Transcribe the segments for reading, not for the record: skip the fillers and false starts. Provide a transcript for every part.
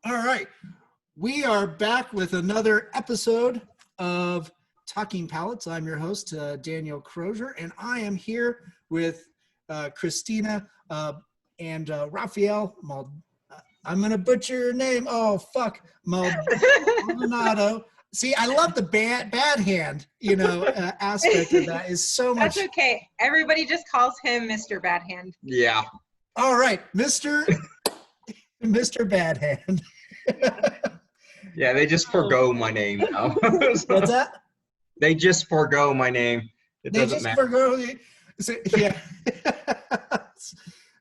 All right. We are back with another episode of Talking Palettes. I'm your host, Daniel Crosier, and I am here with Kristina and Rafael I'm going to butcher your name. Oh, fuck. Maldonado. See, I love the bad hand, aspect of that is so much. That's okay. Everybody just calls him Mr. Bad Hand. Yeah. All right, Mr. Bad Hand. Yeah, they just forgo my name now. What's that? They just forgo my name. It doesn't matter. Forgo. So, yeah.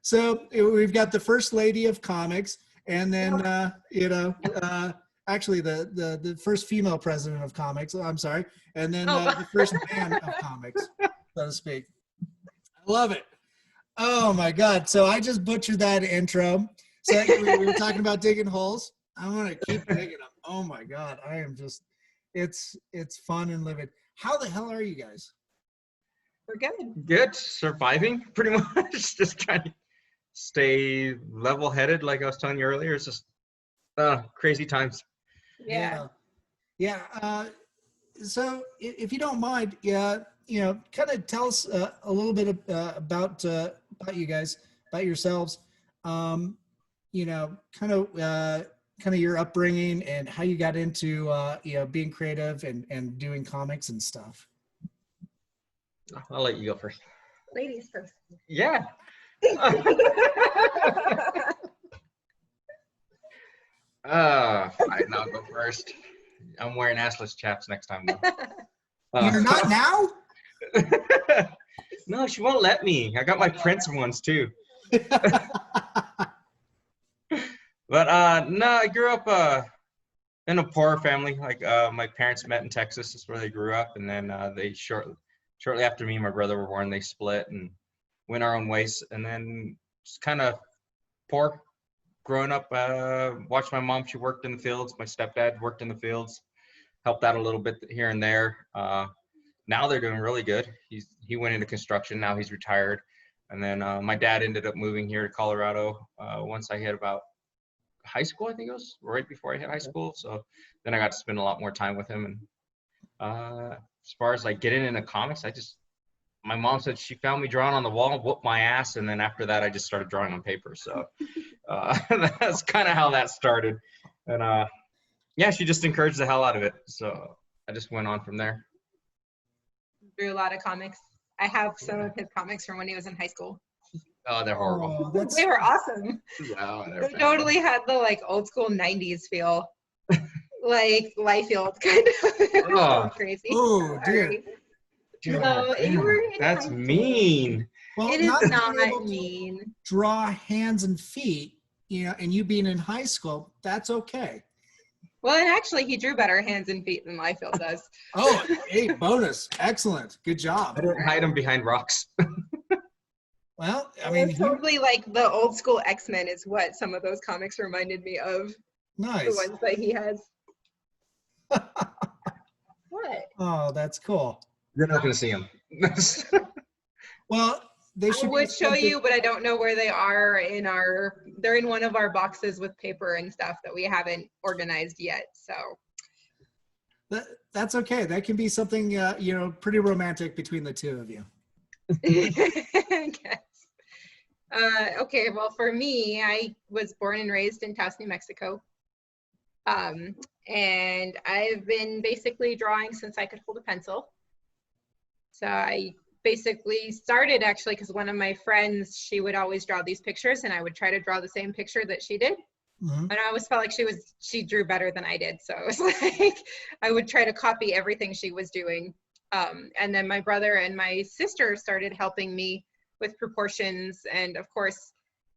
So we've got the first lady of comics, and then actually the first female president of comics. I'm sorry, and then the first man of comics, so to speak. I love it. Oh my God! So I just butchered that intro. So we were talking about digging holes. I'm gonna keep digging them. Oh my God! I am just. It's fun and living. How the hell are you guys? We're good. Good. Surviving, pretty much. Just trying to stay level-headed, like I was telling you earlier. It's just crazy times. Yeah. So if you don't mind, kind of tell us a little bit about you guys, about yourselves. Kind of your upbringing and how you got into being creative and doing comics and stuff. I'll let you go first. Ladies first. Yeah. I'll go first. I'm wearing assless chaps next time though. You're not now? No, she won't let me. I got my Prince ones too. But no, I grew up in a poor family. Like my parents met in Texas. That's where they grew up, and then they shortly after me and my brother were born, they split and went our own ways. And then just kind of poor. Growing up, watched my mom. She worked in the fields. My stepdad worked in the fields. Helped out a little bit here and there. Now they're doing really good. He went into construction. Now he's retired. And then my dad ended up moving here to Colorado once I hit about high school. I think it was right before I hit high school. So then I got to spend a lot more time with him. And as far as like getting into comics, my mom said she found me drawing on the wall, whooped my ass, and then after that I just started drawing on paper. So that's kind of how that started. And yeah, she just encouraged the hell out of it. So I just went on from there. Drew a lot of comics. I have some of his comics from when he was in high school. Oh, they're horrible. They were awesome. Yeah, they totally had the like old school 90s feel. Like Liefeld kind of. Oh. Crazy. Oh, dear. That's mean. Well, it is not mean. Draw hands and feet, and you being in high school, that's okay. Well, and actually, he drew better hands and feet than Liefeld does. Oh, hey, bonus. Excellent. Good job. I don't hide them behind rocks. Well, I mean, it's totally like the old school X-Men is what some of those comics reminded me of. Nice. The ones that he has. What? Oh, that's cool. You're not going to see them. Well, they should. I would show you, but I don't know where they are they're in one of our boxes with paper and stuff that we haven't organized yet. So that's okay. That can be something, pretty romantic between the two of you. I guess. Okay, well, for me, I was born and raised in Taos, New Mexico. And I've been basically drawing since I could hold a pencil. So I basically started actually because one of my friends, she would always draw these pictures and I would try to draw the same picture that she did. Mm-hmm. And I always felt like she drew better than I did. So it was like, I would try to copy everything she was doing. And then my brother and my sister started helping me with proportions. And of course,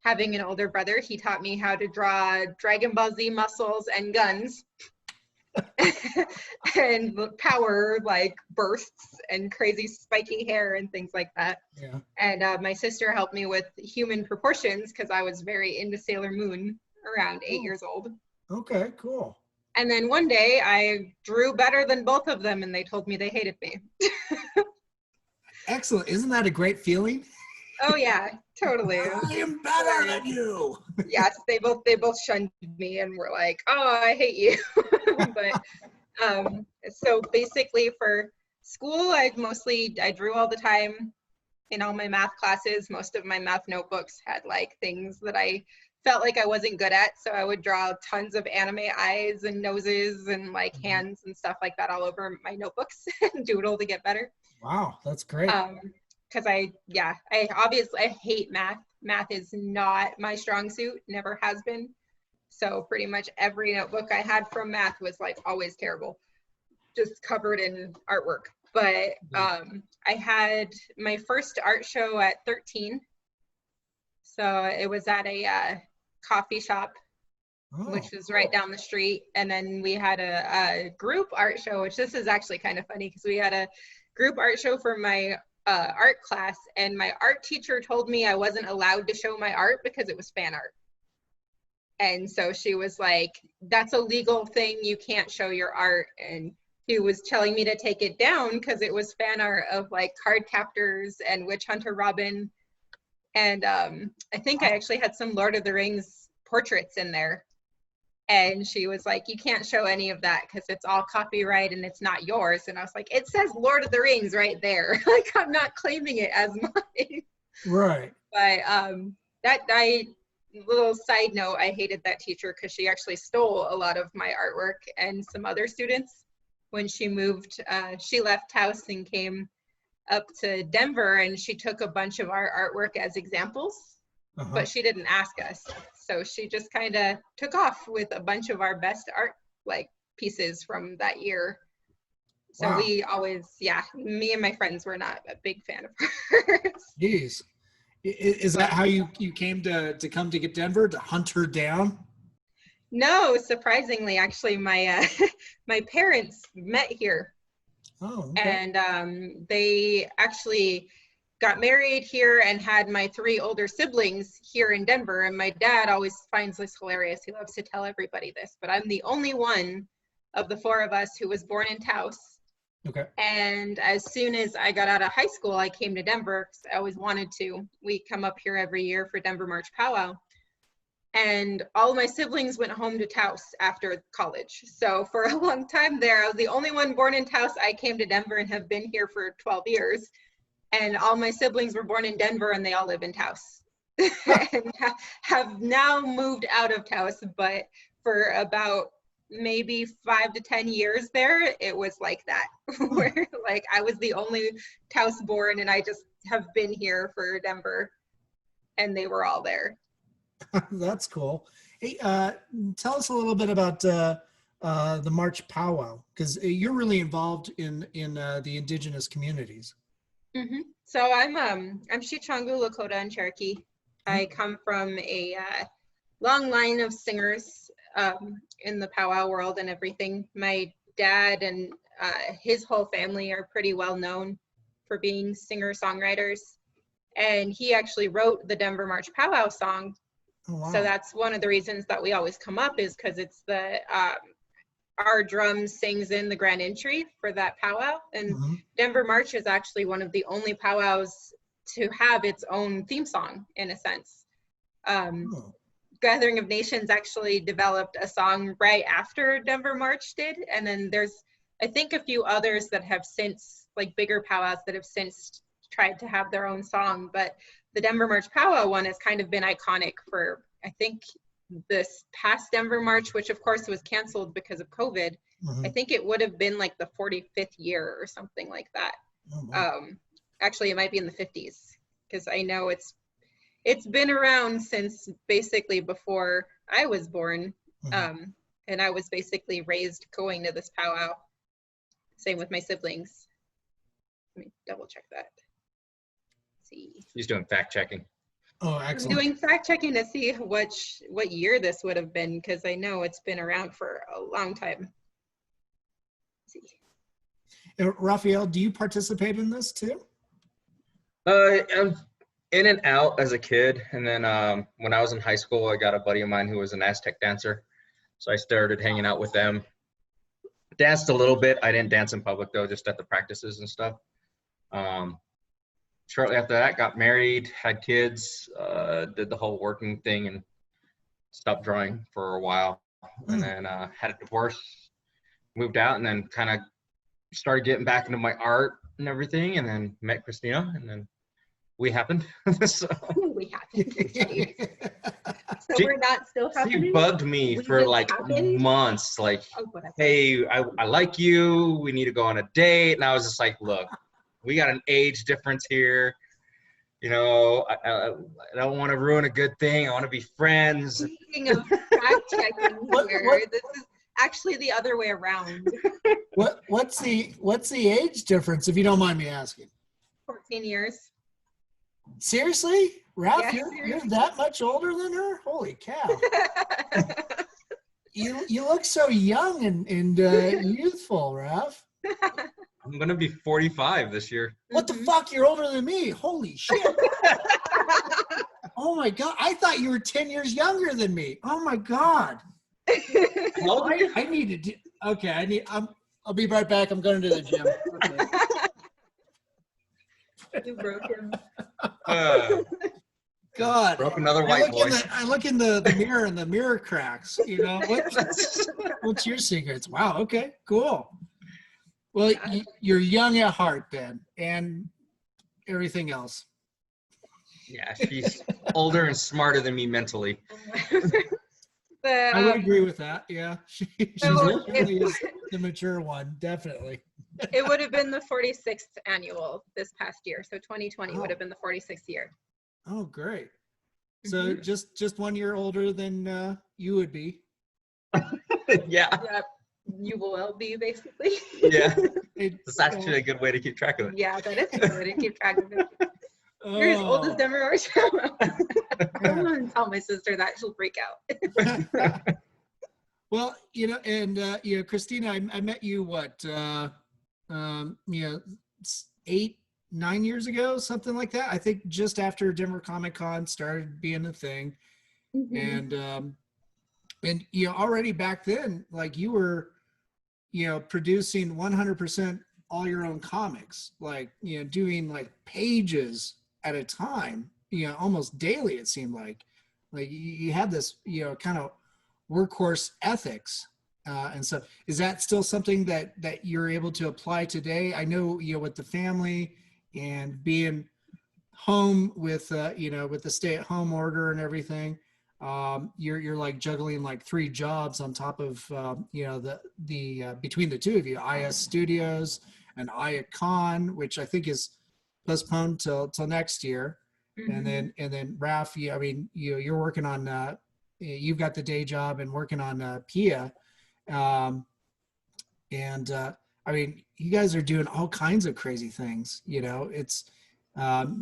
having an older brother, he taught me how to draw Dragon Ball Z muscles and guns. And power like bursts and crazy spiky hair and things like that. Yeah. And my sister helped me with human proportions because I was very into Sailor Moon around 8 years old. Okay, cool. And then one day I drew better than both of them and they told me they hated me. Excellent. Isn't that a great feeling? Oh yeah, totally. I am better than you. Yes, they both shunned me and were like, "Oh, I hate you." But so basically for school, I drew all the time in all my math classes. Most of my math notebooks had like things that I felt like I wasn't good at, so I would draw tons of anime eyes and noses and like hands and stuff like that all over my notebooks and doodle to get better. Wow, that's great. Because I obviously I hate math. Math is not my strong suit, never has been. So pretty much every notebook I had from math was like always terrible, just covered in artwork. But I had my first art show at 13. So it was at a coffee shop, which was right down the street. And then we had a group art show, which this is actually kind of funny because we had a group art show for my art class, and my art teacher told me I wasn't allowed to show my art because it was fan art. And so she was like, that's a legal thing, you can't show your art. And he was telling me to take it down because it was fan art of like card captors and Witch Hunter Robin. And I think I actually had some Lord of the Rings portraits in there. And she was like, you can't show any of that because it's all copyright and it's not yours. And I was like, it says Lord of the Rings right there. Like, I'm not claiming it as mine. Right. But little side note, I hated that teacher because she actually stole a lot of my artwork and some other students. When she moved, she left house and came up to Denver, and she took a bunch of our artwork as examples, but she didn't ask us. So she just kind of took off with a bunch of our best art pieces from that year. So we always, me and my friends were not a big fan of hers. Jeez. Is that how you came to come to get Denver, to hunt her down? No, surprisingly, actually, my my parents met here. Oh, okay. And they actually got married here and had my 3 older siblings here in Denver. And my dad always finds this hilarious. He loves to tell everybody this, but I'm the only one of the 4 of us who was born in Taos. Okay. And as soon as I got out of high school, I came to Denver because I always wanted to. We come up here every year for Denver March Powwow. And all of my siblings went home to Taos after college. So for a long time there, I was the only one born in Taos. I came to Denver and have been here for 12 years. And all my siblings were born in Denver and they all live in Taos. And have now moved out of Taos, but for about maybe 5 to 10 years there, it was like that, where like I was the only Taos born and I just have been here for Denver and they were all there. That's cool. Hey, tell us a little bit about the March Powwow, because you're really involved in the indigenous communities. Mm-hmm. So I'm Chichangu, Lakota, and Cherokee. I come from a long line of singers in the powwow world and everything. My dad and his whole family are pretty well known for being singer-songwriters, and he actually wrote the Denver March Powwow song. Oh, wow. So that's one of the reasons that we always come up, is because it's the our drum sings in the grand entry for that powwow. And Denver March is actually one of the only powwows to have its own theme song, in a sense. Gathering of Nations actually developed a song right after Denver March did. And then there's, I think, a few others that have since, like bigger powwows that have since tried to have their own song. But the Denver March powwow one has kind of been iconic for, I think, this past Denver March, which of course was canceled because of COVID. I think it would have been like the 45th year or something like that. Actually, it might be in the 50s, because I know it's been around since basically before I was born. And I was basically raised going to this powwow. Same with my siblings. Let me double check that. Let's see. He's doing fact checking. Oh, excellent. I'm doing fact checking to see what year this would have been, because I know it's been around for a long time. Let's see. Rafael, do you participate in this too? I'm in and out as a kid, and then when I was in high school, I got a buddy of mine who was an Aztec dancer, so I started hanging out with them. Danced a little bit. I didn't dance in public though, just at the practices and stuff. shortly after that, got married, had kids, did the whole working thing, and stopped drawing for a while. And then had a divorce, moved out, and then kind of started getting back into my art and everything, and then met Kristina, and then we happened. So, We happened. So we're not still happening? She bugged me We for just like happened? months, like, Oh, whatever. hey, I like you, we need to go on a date. And I was just like, look, we got an age difference here. You know, I don't want to ruin a good thing. I want to be friends. Speaking of fact checking here, this is actually the other way around. What's the age difference, if you don't mind me asking? 14 years. Seriously? Ralph, Yeah, you're that much older than her? Holy cow. You look so young and youthful, Ralph. I'm going to be 45 this year. What the fuck? You're older than me. Holy shit. Oh my God. I thought you were 10 years younger than me. Oh my God. I need to do, okay. I'll be right back. I'm going to the gym. Okay. You broke him. God. Broke another white boy. I look in the mirror and the mirror cracks. You know, what's your secrets? Wow. Okay, cool. Well, you're young at heart then, and everything else. Yeah, she's older and smarter than me mentally. I would agree with that. Yeah, she So really is the mature one, definitely. it would have been the 46th annual this past year. So 2020 would have been the 46th year. Oh, great. So just 1 year older than you would be. Yeah. Yeah, you will be basically. Yeah. It's actually a good way to keep track of it. Yeah, that is a good way to keep track of it. You're as old as Demer. I'm going to tell my sister that. She'll freak out. Well, you know, and you know, Kristina, I met you what, you know, 8-9 years ago, something like that. I think just after Denver Comic Con started being a thing, and you know, already back then, like you were, you know, producing 100% all your own comics, like, you know, doing like pages at a time, you know, almost daily. It seemed like you had this, you know, kind of workhorse ethics. And so is that still something that you're able to apply today? I know, you know, with the family and being home with, you know, with the stay-at-home order and everything, you're like juggling like 3 jobs on top of, you know, the between the two of you, IS Studios and IACon, which I think is postponed till next year. And then Ralph, I mean, you're working on, you've got the day job and working on PIA. I mean, you guys are doing all kinds of crazy things, you know. It's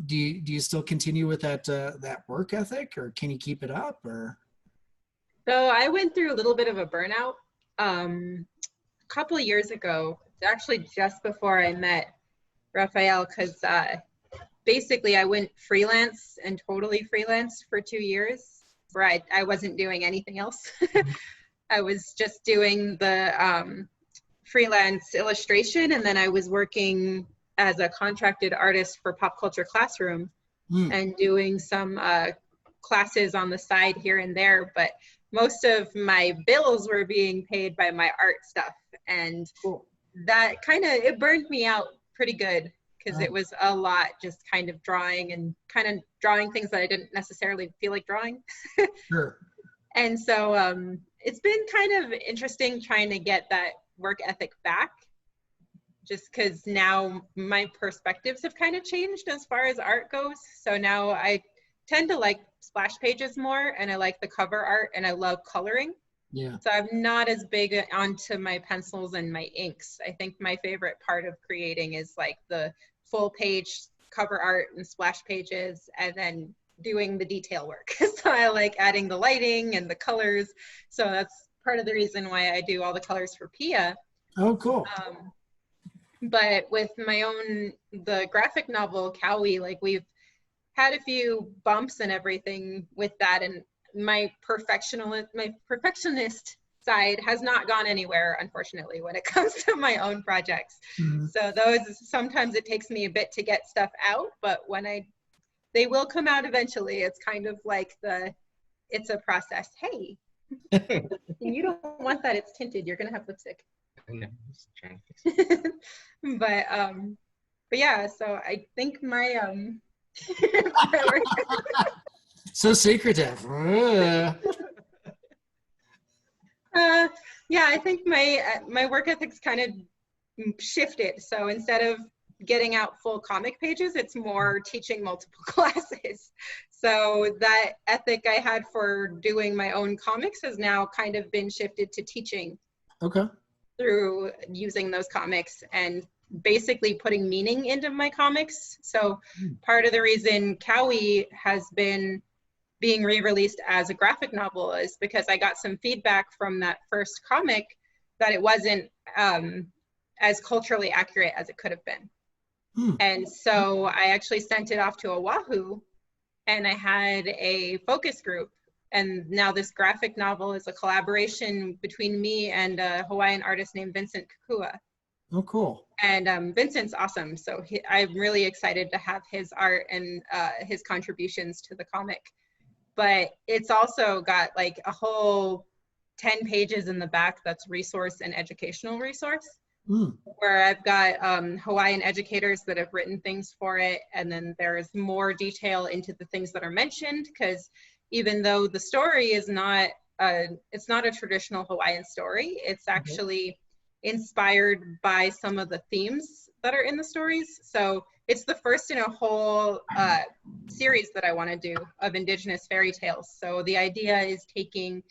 do you still continue with that work ethic, or can you keep it up? Or So I went through a little bit of a burnout a couple of years ago, actually just before I met Rafael, because basically I went freelance and totally freelance for 2 years, where I wasn't doing anything else. I was just doing the freelance illustration, and then I was working as a contracted artist for Pop Culture Classroom and doing some classes on the side here and there, but most of my bills were being paid by my art stuff, and that kind of, it burned me out pretty good, because it was a lot just kind of drawing things that I didn't necessarily feel like drawing. Sure. And so it's been kind of interesting trying to get that work ethic back, just because now my perspectives have kind of changed as far as art goes. So now I tend to like splash pages more, and I like the cover art, and I love coloring. Yeah. So I'm not as big onto my pencils and my inks. I think my favorite part of creating is like the full page cover art and splash pages, and then doing the detail work. So I like adding the lighting and the colors. So that's part of the reason why I do all the colors for PIA. Oh, cool. But with my own, the graphic novel, Cowie, like we've had a few bumps and everything with that. And my perfectionist side has not gone anywhere, unfortunately, when it comes to my own projects. So those, sometimes it takes me a bit to get stuff out, but when they will come out eventually. It's kind of like it's a process. Hey, you don't want that, it's tinted, you're gonna have lipstick. Yeah, just trying to fix it. but yeah, so I think my So secretive. yeah, I think my work ethic's kind of shifted. So instead of getting out full comic pages, it's more teaching multiple classes. So that ethic I had for doing my own comics has now kind of been shifted to teaching. Okay. Through using those comics and basically putting meaning into my comics. So part of the reason Cowie has been being re-released as a graphic novel is because I got some feedback from that first comic that it wasn't as culturally accurate as it could have been. And so I actually sent it off to Oahu, and I had a focus group. And now this graphic novel is a collaboration between me and a Hawaiian artist named Vincent Kukua. Oh, cool. And Vincent's awesome. So I'm really excited to have his art and his contributions to the comic. But it's also got like a whole 10 pages in the back that's resource and educational resource, where I've got Hawaiian educators that have written things for it. And then there's more detail into the things that are mentioned, because even though the story is not, it's not a traditional Hawaiian story, it's actually inspired by some of the themes that are in the stories. So it's the first in a whole series that I want to do of indigenous fairy tales. So the idea is taking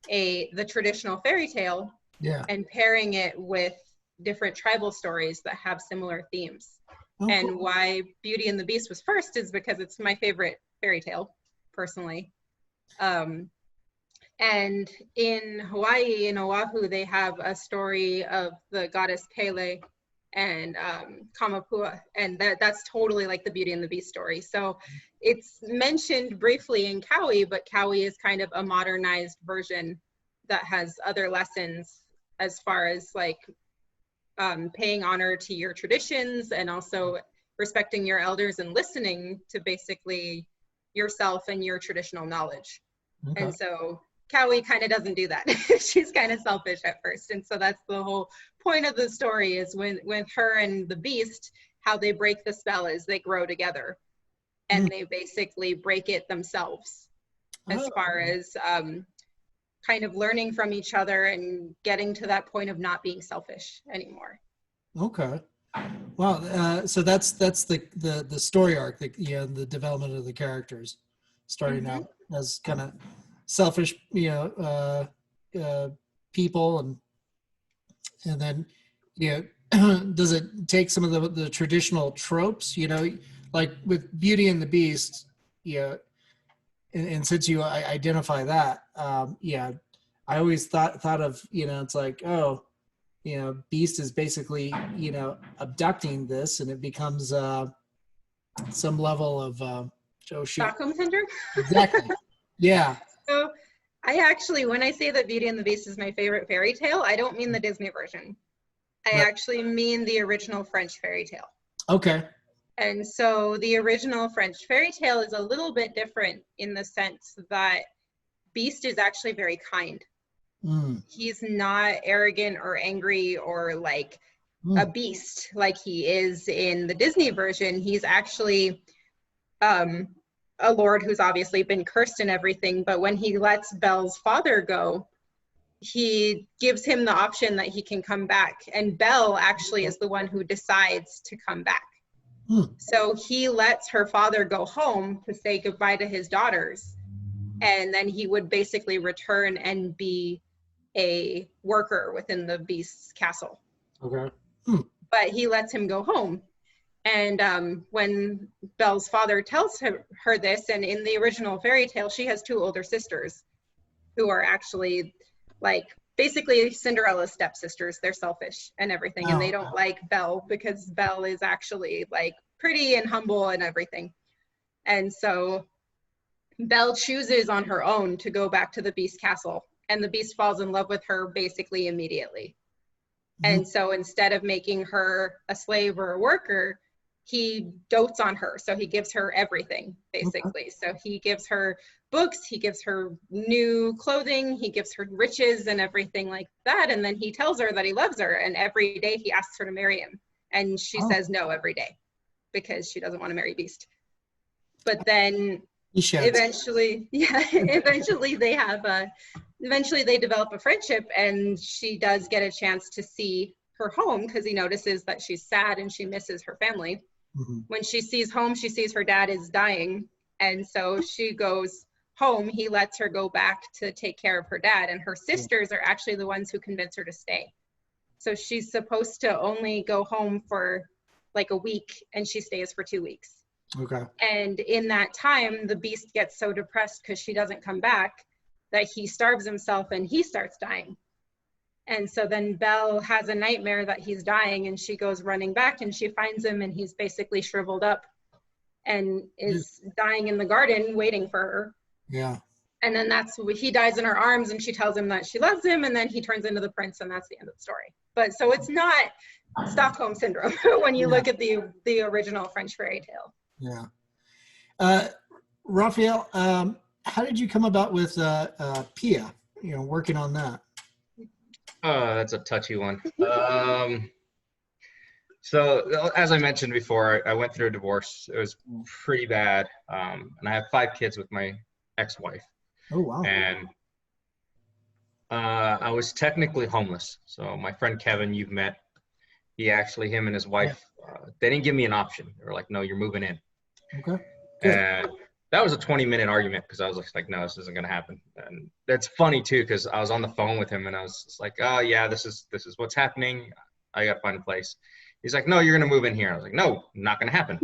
the traditional fairy tale and pairing it with different tribal stories that have similar themes. And why Beauty and the Beast was first is because it's my favorite fairy tale, personally. And in Hawaii, in Oahu, they have a story of the goddess Pele and Kamapua, and that's totally like the Beauty and the Beast story. So it's mentioned briefly in Cowie, but Cowie is kind of a modernized version that has other lessons as far as like paying honor to your traditions and also respecting your elders and listening to basically yourself and your traditional knowledge. And so Cowie kind of doesn't do that. She's kind of selfish at first. And so that's the whole point of the story, is when her and the beast, how they break the spell is they grow together and they basically break it themselves, as far as kind of learning from each other and getting to that point of not being selfish anymore. Okay. Wow. So that's the story arc, the development of the characters, starting out as kind of selfish, people, and then, does it take some of the traditional tropes, like with Beauty and the Beast, and since you identify that, I always thought of, it's like, Beast is basically, abducting this, and it becomes some level of Stockholm syndrome? Exactly. Yeah. So I actually, when I say that Beauty and the Beast is my favorite fairy tale, I don't mean the Disney version. I actually mean the original French fairy tale. Okay. And so the original French fairy tale is a little bit different in the sense that Beast is actually very kind. He's not arrogant or angry or like a beast like he is in the Disney version. He's actually a lord who's obviously been cursed and everything, but when he lets Belle's father go, he gives him the option that he can come back, and Belle actually is the one who decides to come back. So he lets her father go home to say goodbye to his daughters, and then he would basically return and be a worker within the Beast's castle. Okay. But he lets him go home. And when Belle's father tells her this, and in the original fairy tale, she has two older sisters who are actually like basically Cinderella's stepsisters. They're selfish and everything, and they don't like Belle because Belle is actually like pretty and humble and everything. And so Belle chooses on her own to go back to the Beast Castle and the beast falls in love with her basically immediately. Mhm. And so instead of making her a slave or a worker, he dotes on her. So he gives her everything, basically. So he gives her books, he gives her new clothing, he gives her riches and everything like that. And then he tells her that he loves her. And every day he asks her to marry him. And she says no every day because she doesn't want to marry Beast. But then eventually, eventually they develop a friendship, and she does get a chance to see her home because he notices that she's sad and she misses her family. Mm-hmm. When she sees home, she sees her dad is dying, and so she goes home. He lets her go back to take care of her dad, and her sisters are actually the ones who convince her to stay. So she's supposed to only go home for like a week, and she stays for 2 weeks. Okay. And in that time, the beast gets so depressed because she doesn't come back that he starves himself and he starts dying. And so then Belle has a nightmare that he's dying, and she goes running back and she finds him, and he's basically shriveled up and is dying in the garden waiting for her. Yeah. And then he dies in her arms, and she tells him that she loves him, and then he turns into the prince, and that's the end of the story. But so it's not Stockholm Syndrome when you look at the original French fairy tale. Yeah. Rafael, how did you come about with Pia, working on that? That's a touchy one. So as I mentioned before, I went through a divorce. It was pretty bad. And I have 5 kids with my ex-wife. Oh, wow. And I was technically homeless. So my friend Kevin, you've met, him and his wife, they didn't give me an option. They were like, no, you're moving in. Okay. Good. And that was a 20-minute argument because I was like, no, this isn't going to happen. And that's funny too, because I was on the phone with him and I was just like, oh yeah, this is what's happening. I got to find a place. He's like, no, you're going to move in here. I was like, no, not going to happen.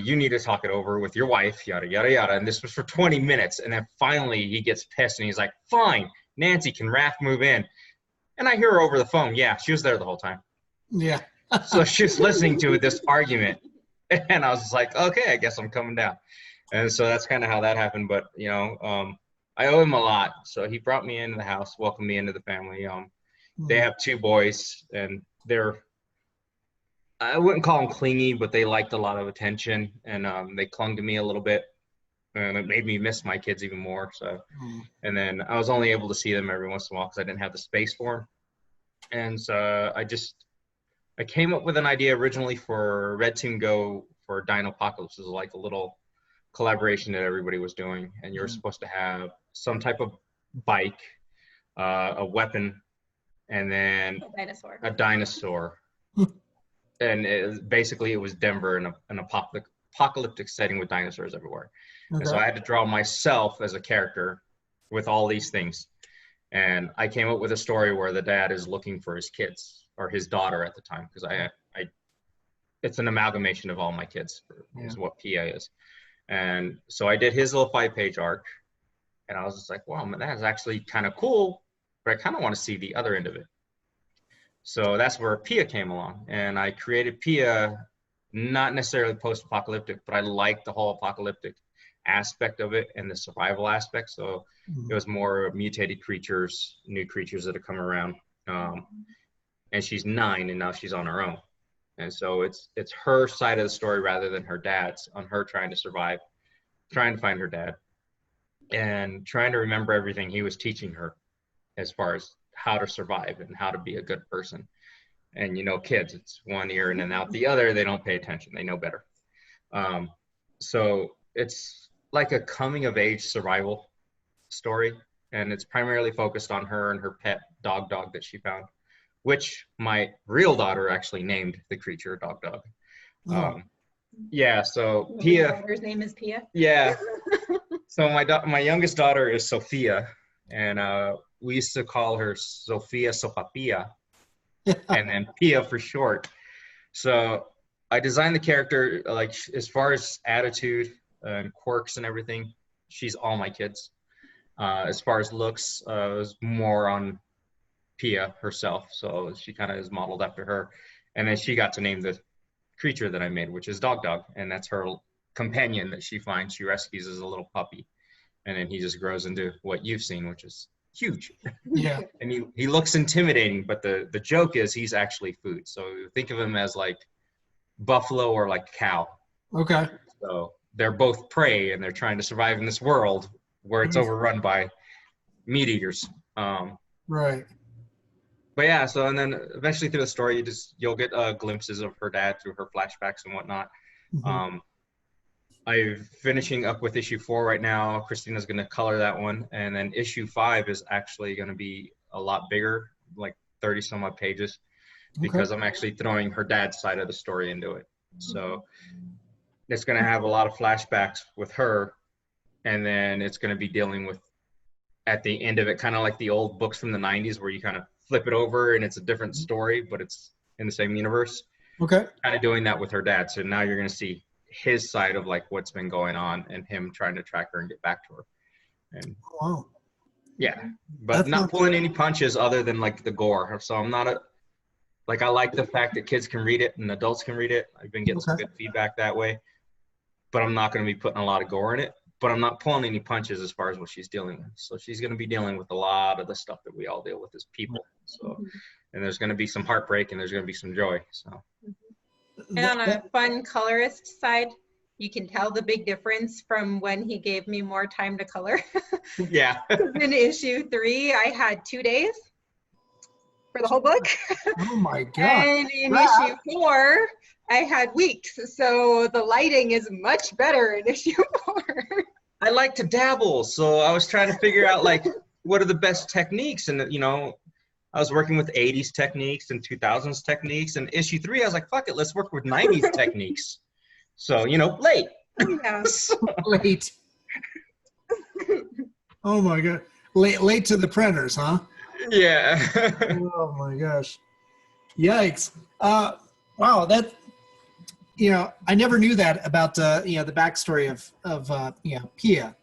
You need to talk it over with your wife, yada, yada, yada. And this was for 20 minutes. And then finally he gets pissed and he's like, fine, Nancy, can Raph move in? And I hear her over the phone. Yeah, she was there the whole time. Yeah. So she's listening to this argument. And I was just like, okay, I guess I'm coming down. And so that's kind of how that happened. But, I owe him a lot. So he brought me into the house, welcomed me into the family. They have 2 boys, and I wouldn't call them clingy, but they liked a lot of attention, and they clung to me a little bit. And it made me miss my kids even more. So, and then I was only able to see them every once in a while because I didn't have the space for them. And so I came up with an idea originally for Red Team Go for Dino Apocalypse. It was like a little collaboration that everybody was doing, and you were supposed to have some type of bike, a weapon, and then a dinosaur. And it was Denver in an apocalyptic setting with dinosaurs everywhere. Okay. And so I had to draw myself as a character with all these things. And I came up with a story where the dad is looking for his kids, or his daughter at the time, because it's an amalgamation of all my kids, is what Pia is. And so I did his little 5-page arc, and I was just like, wow, man, that is actually kind of cool, but I kind of want to see the other end of it. So that's where Pia came along, and I created Pia, not necessarily post-apocalyptic, but I liked the whole apocalyptic aspect of it and the survival aspect. So it was more mutated creatures, new creatures that have come around. And she's 9, and now she's on her own. And so it's her side of the story rather than her dad's, on her trying to survive, trying to find her dad, and trying to remember everything he was teaching her as far as how to survive and how to be a good person. And kids, it's one ear and then out the other. They don't pay attention. They know better. So it's like a coming of age survival story. And it's primarily focused on her and her pet dog that she found, which my real daughter actually named the creature Dog. Yeah, so Pia. Your daughter's name is Pia? Yeah. So my youngest daughter is Sophia, and we used to call her Sophia Sopapia, and then Pia for short. So I designed the character, like, as far as attitude and quirks and everything, she's all my kids. As far as looks, it was more on Pia herself, so she kind of is modeled after her. And then she got to name the creature that I made, which is Dog, and that's her companion that she finds. She rescues as a little puppy, and then he just grows into what you've seen, which is huge. Yeah. And he looks intimidating, but the joke is he's actually food. So think of him as like buffalo or like cow. Okay. So they're both prey and they're trying to survive in this world where it's overrun by meat eaters. Right. But yeah, so and then eventually through the story, you'll get glimpses of her dad through her flashbacks and whatnot. Mm-hmm. I'm finishing up with issue 4 right now. Kristina's going to color that one, and then issue 5 is actually going to be a lot bigger, like 30 some odd pages, because I'm actually throwing her dad's side of the story into it. So it's going to have a lot of flashbacks with her, and then it's going to be dealing with, at the end of it, kind of like the old books from the 90s where you kind of flip it over and it's a different story, but it's in the same universe. Okay. Kind of doing that with her dad. So now you're going to see his side of like what's been going on and him trying to track her and get back to her. And Wow. yeah, but That's not pulling any punches other than like the gore. So I'm not I like the fact that kids can read it and adults can read it. I've been getting some good feedback that way, but I'm not going to be putting a lot of gore in it. But I'm not pulling any punches as far as what she's dealing with. So she's going to be dealing with a lot of the stuff that we all deal with as people. So, and there's going to be some heartbreak and there's going to be some joy. So. And on a fun colorist side, you can tell the big difference from when he gave me more time to color. Yeah. In issue 3, I had 2 days for the whole book. Oh my God. And in issue 4, I had weeks. So the lighting is much better in issue 4. I like to dabble. So I was trying to figure out like, what are the best techniques? And, you know, I was working with 80s techniques and 2000s techniques. And issue 3, I was like, fuck it, let's work with 90s techniques. So, you know, late. Yeah. Late. Oh my God. Late to the printers, huh? Yeah. Oh my gosh. Yikes. Wow. That, you know, I never knew that about, you know, the backstory of you know, Pia.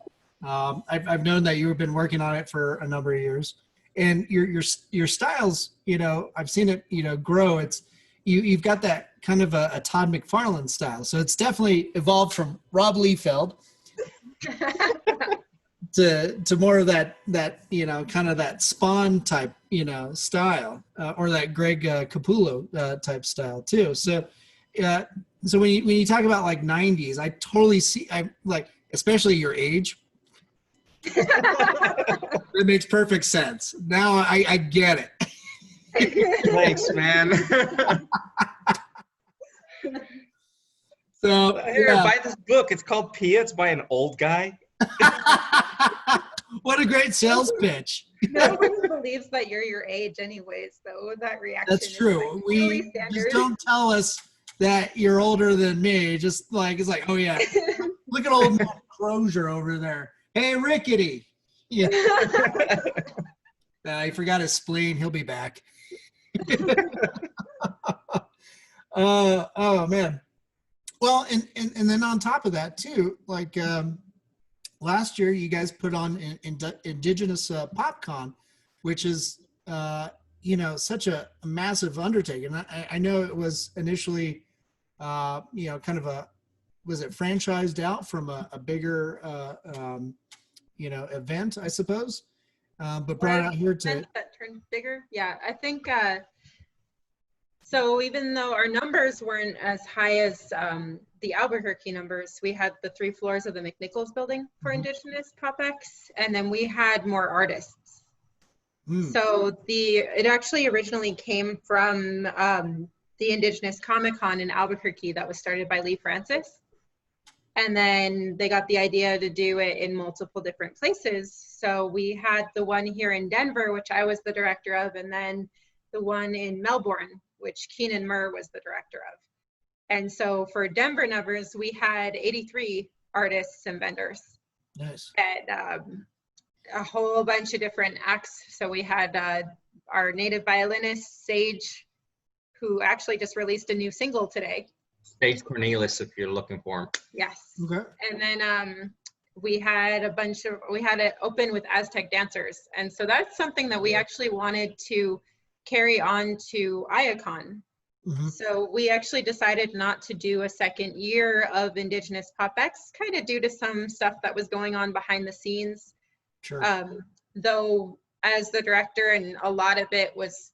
I've known that you've been working on it for a number of years, and your styles, you know, I've seen it, you know, grow. It's, you've got that kind of a Todd McFarlane style. So it's definitely evolved from Rob Liefeld to more of that, you know, kind of that Spawn type, you know, style, or that Greg Capullo type style too. So, so when you talk about like 90s, I totally see, I like, especially your age. It makes perfect sense. Now I get it. Thanks, man. So here, yeah. buy this book. It's called Pia. It's by an old guy. What a great sales pitch. Nobody believes that you're your age anyways, though. That reaction That's true. Like We really standard. just don't tell us that you're older than me. Just like, it's like, oh yeah, look at old man Crosier over there. Hey, Rickety. Yeah. I forgot his spleen. He'll be back. Oh man. Well, and then on top of that too, like last year you guys put on indigenous PopCon, which is you know, such a massive undertaking. I know it was initially you know, kind of was it franchised out from a bigger you know, event, I suppose, but brought it out here to that turned bigger. Yeah, I think so. Even though our numbers weren't as high as the Albuquerque numbers, we had the 3 floors of the McNichols building for Indigenous PopX, and then we had more artists. So it actually originally came from the Indigenous Comic-Con in Albuquerque that was started by Lee Francis. And then they got the idea to do it in multiple different places. So we had the one here in Denver, which I was the director of, and then the one in Melbourne, which Keenan Murr was the director of. And so for Denver numbers, we had 83 artists and vendors. Nice. And a whole bunch of different acts. So we had our native violinist, Sage, who actually just released a new single today. Sage Cornelis, if you're looking for him. Yes. Okay. And then we had it open with Aztec dancers. And so that's something that we actually wanted to carry on to IACON. So we actually decided not to do a second year of Indigenous PopX, kind of due to some stuff that was going on behind the scenes. Sure. Though as the director, and a lot of it was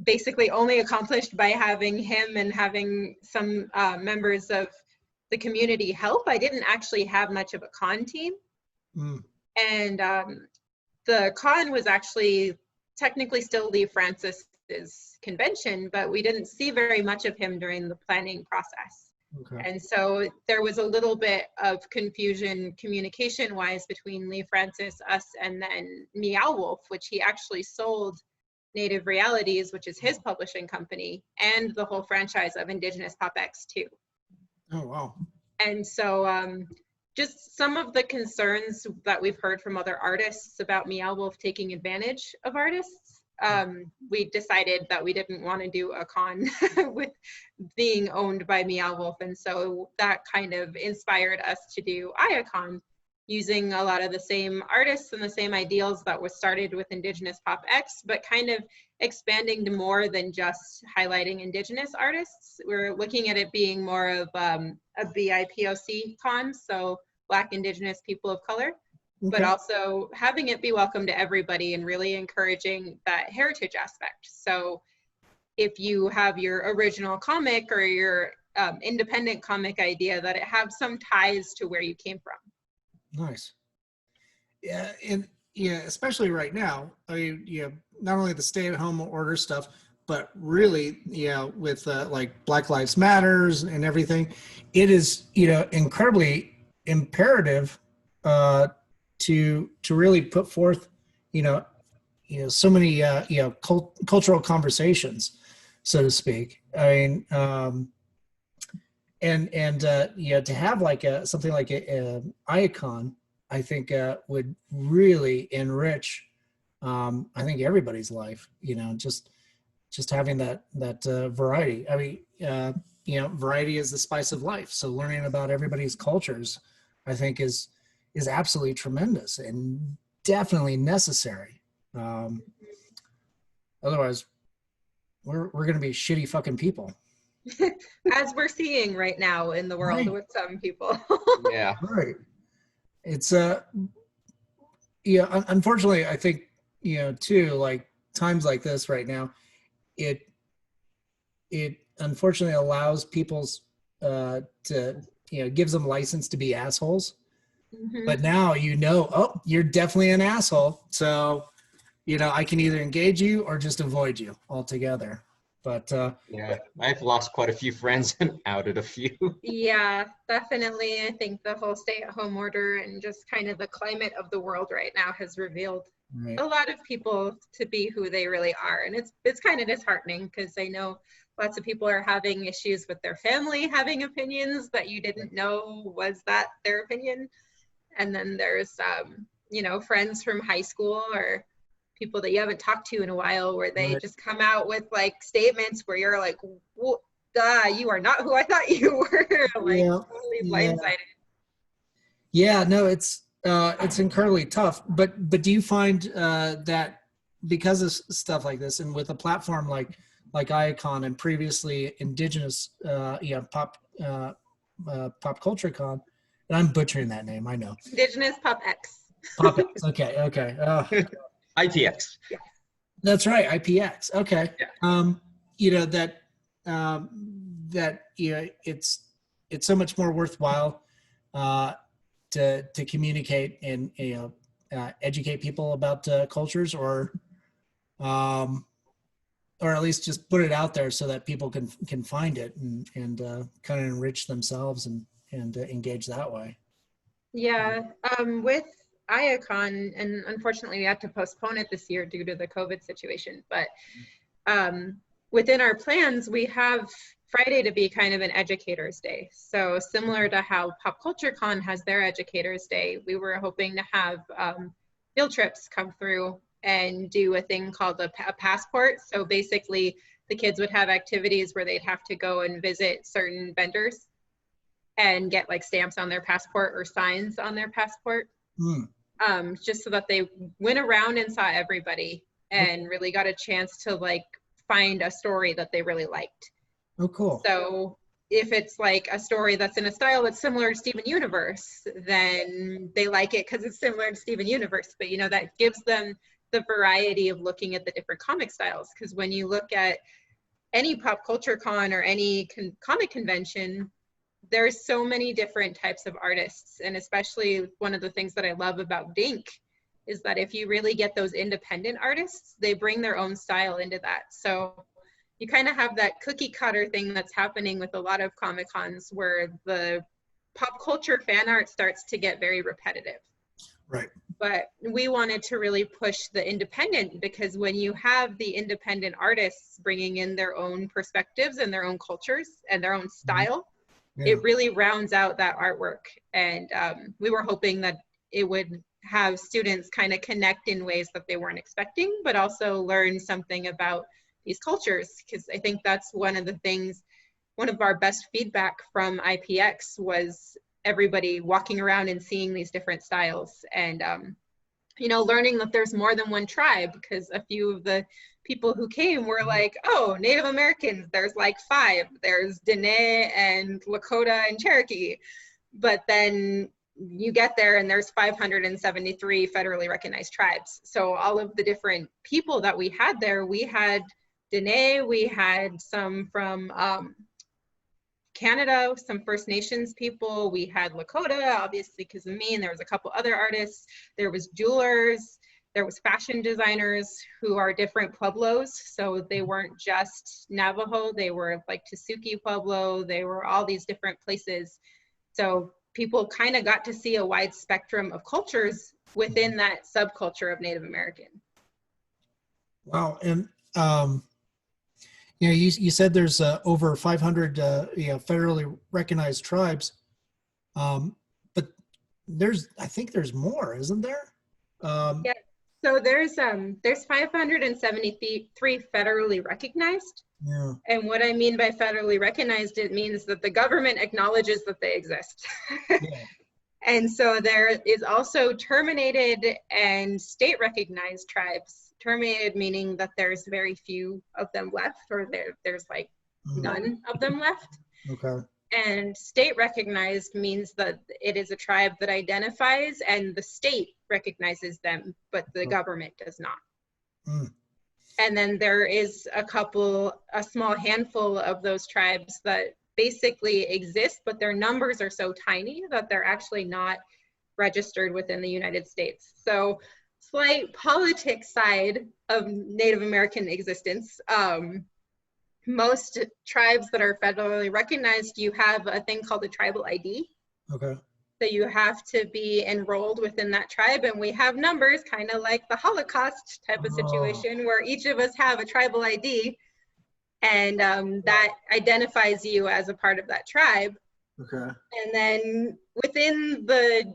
basically only accomplished by having him and having some members of the community help. I didn't actually have much of a con team. And the con was actually technically still Lee Francis's convention, but we didn't see very much of him during the planning process. Okay. And so there was a little bit of confusion communication wise between Lee Francis, us, and then Meow Wolf, which he actually sold Native Realities, which is his publishing company, and the whole franchise of Indigenous Pop X too. Oh, wow. And so just some of the concerns that we've heard from other artists about Meow Wolf taking advantage of artists, we decided that we didn't want to do a con with being owned by Meow Wolf. And so that kind of inspired us to do IACon, using a lot of the same artists and the same ideals that was started with Indigenous Pop X, but kind of expanding to more than just highlighting Indigenous artists. We're looking at it being more of a BIPOC con, so Black, Indigenous, people of color, but also having it be welcome to everybody and really encouraging that heritage aspect. So if you have your original comic or your independent comic idea, that it have some ties to where you came from. Nice. Yeah, and yeah, especially right now. I mean, not only the stay-at-home order stuff, but really, with like Black Lives Matters and everything, it is incredibly imperative to really put forth so many cultural conversations, so to speak. I mean, to have like something like a icon, I think would really enrich I think everybody's life, just having that variety. I mean, variety is the spice of life. So learning about everybody's cultures, I think is absolutely tremendous and definitely necessary. Otherwise we're going to be shitty fucking people. As we're seeing right now in the world, right, with some people. Yeah. Right. It's unfortunately, I think, too, like times like this right now, it unfortunately allows people's to gives them license to be assholes. Mm-hmm. But now oh, you're definitely an asshole. So, I can either engage you or just avoid you altogether. But yeah, I've lost quite a few friends and outed a few. Yeah, definitely. I think the whole stay-at-home order and just kind of the climate of the world right now has revealed a lot of people to be who they really are, and it's kind of disheartening, because I know lots of people are having issues with their family having opinions that you didn't know was that their opinion, and then there's friends from high school or people that you haven't talked to in a while, where they just come out with like statements where you're like, well, you are not who I thought you were. Like, totally blindsided. Yeah, no, it's incredibly tough. But do you find that because of stuff like this, and with a platform like Iacon and previously Indigenous pop culture con, and I'm butchering that name, I know. Indigenous Pop X. Pop X. Okay. ITX. Yeah. That's right, IPX. Okay. Yeah. It's so much more worthwhile to communicate and educate people about cultures, or at least just put it out there so that people can find it and kind of enrich themselves and engage that way. Yeah. With Iacon, and unfortunately we had to postpone it this year due to the COVID situation, but within our plans we have Friday to be kind of an educators day. So similar to how Pop Culture Con has their educators day, we were hoping to have field trips come through and do a thing called a passport. So basically the kids would have activities where they'd have to go and visit certain vendors and get like stamps on their passport or signs on their passport. Just so that they went around and saw everybody and really got a chance to like find a story that they really liked. Oh, cool. So if it's like a story that's in a style that's similar to Steven Universe, then they like it because it's similar to Steven Universe. But that gives them the variety of looking at the different comic styles. Because when you look at any pop culture con or any comic convention, there's so many different types of artists. And especially one of the things that I love about Dink is that if you really get those independent artists, they bring their own style into that. So you kind of have that cookie cutter thing that's happening with a lot of comic cons where the pop culture fan art starts to get very repetitive. Right. But we wanted to really push the independent, because when you have the independent artists bringing in their own perspectives and their own cultures and their own style, it really rounds out that artwork. And we were hoping that it would have students kind of connect in ways that they weren't expecting, but also learn something about these cultures. Because I think that's one of the things, one of our best feedback from IPX was everybody walking around and seeing these different styles, and you know, learning that there's more than one tribe, because a few of the people who came were like, oh, Native Americans, there's like 5. There's Dene and Lakota and Cherokee. But then you get there and there's 573 federally recognized tribes. So all of the different people that we had there, we had Dene, we had some from Canada, some First Nations people, we had Lakota, obviously because of me, and there was a couple other artists. There was jewelers, there was fashion designers who are different pueblos, so they weren't just Navajo, they were like Tesuque Pueblo, they were all these different places. So people kind of got to see a wide spectrum of cultures within that subculture of Native American. Wow. And you know, you said there's over 500 federally recognized tribes, but I think there's more, isn't there? Yeah. So there's 573 federally recognized. Yeah. And what I mean by federally recognized, it means that the government acknowledges that they exist. Yeah. And so there is also terminated and state recognized tribes. Terminated meaning that there's very few of them left, or there's like none of them left. Okay. And state recognized means that it is a tribe that identifies and the state recognizes them, but the government does not. Mm. And then there is a small handful of those tribes that basically exist, but their numbers are so tiny that they're actually not registered within the United States. So slight politics side of Native American existence. Most tribes that are federally recognized, you have a thing called a tribal ID. Okay. So you have to be enrolled within that tribe, and we have numbers, kind of like the Holocaust type of situation, where each of us have a tribal ID, and that identifies you as a part of that tribe. Okay. And then within the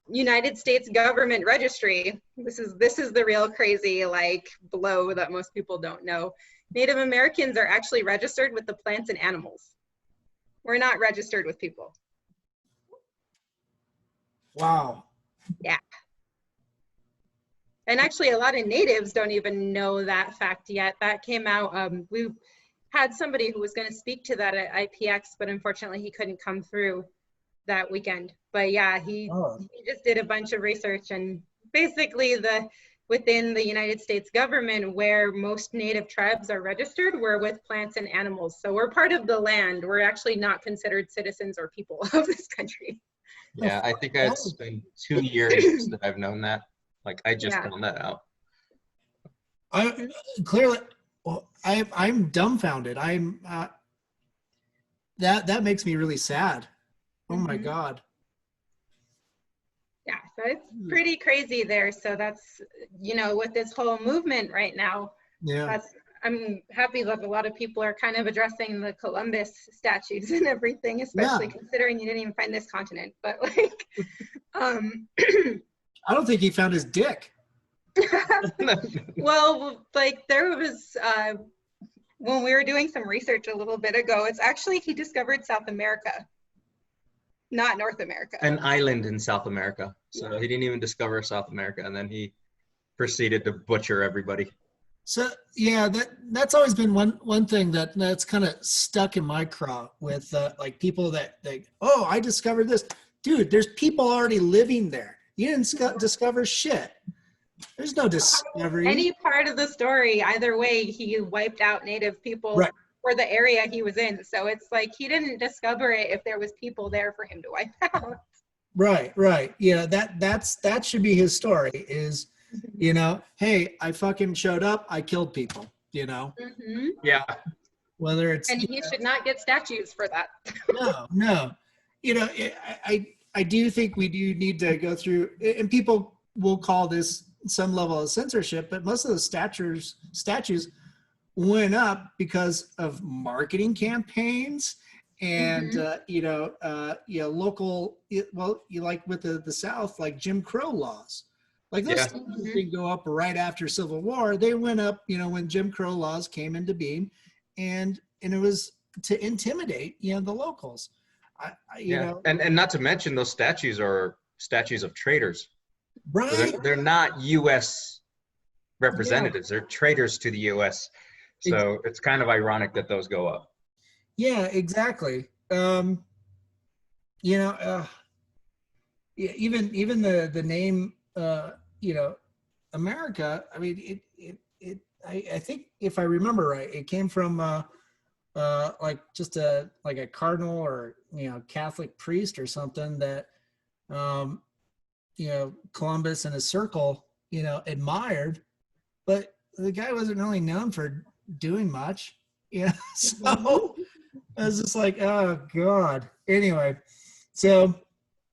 United States government registry, this is the real crazy like blow that most people don't know. Native Americans are actually registered with the plants and animals. We're not registered with people. Wow. Yeah. And actually a lot of natives don't even know that fact yet. That came out, we had somebody who was going to speak to that at IPX, but unfortunately he couldn't come through that weekend. But yeah, he just did a bunch of research, and basically within the United States government, where most native tribes are registered, we're with plants and animals. So we're part of the land. We're actually not considered citizens or people of this country. Yeah, I think it's been 2 years that I've known that. Like, I just found that out. I clearly, well, I'm dumbfounded. I'm that makes me really sad. Oh my God. Yeah, so it's pretty crazy there. So that's, you know, with this whole movement right now, I'm happy that a lot of people are kind of addressing the Columbus statues and everything, especially considering you didn't even find this continent. But like, I don't think he found his dick. Well, like there was, when we were doing some research a little bit ago, it's actually, he discovered South America, not North America. An island in South America. So he didn't even discover South America, and then he proceeded to butcher everybody. So yeah, that's always been one thing that's kind of stuck in my craw with like people that oh, I discovered this. Dude, there's people already living there. You didn't discover shit. There's no discovery. Any part of the story, either way, he wiped out native people Right. for the area he was in. So it's like he didn't discover it if there was people there for him to wipe out. Right. Yeah, that should be his story is, hey, I fucking showed up, I killed people, Mm-hmm. Yeah. whether it's And he should not get statues for that. no. I do think we do need to go through, and people will call this some level of censorship, but most of the statues went up because of marketing campaigns and local, you like with the South, like Jim Crow laws. Like those statues didn't go up right after Civil War. They went up, when Jim Crow laws came into being, and it was to intimidate, the locals. And not to mention those statues are statues of traitors. Right. So they're not U.S. representatives. They're traitors to the U.S. So it's kind of ironic that those go up. Yeah, exactly. Even the name, America. I mean, I think if I remember right, it came from like just a cardinal or Catholic priest or something that Columbus and his circle admired, but the guy wasn't really known for doing much. So I was just like, oh God. Anyway, so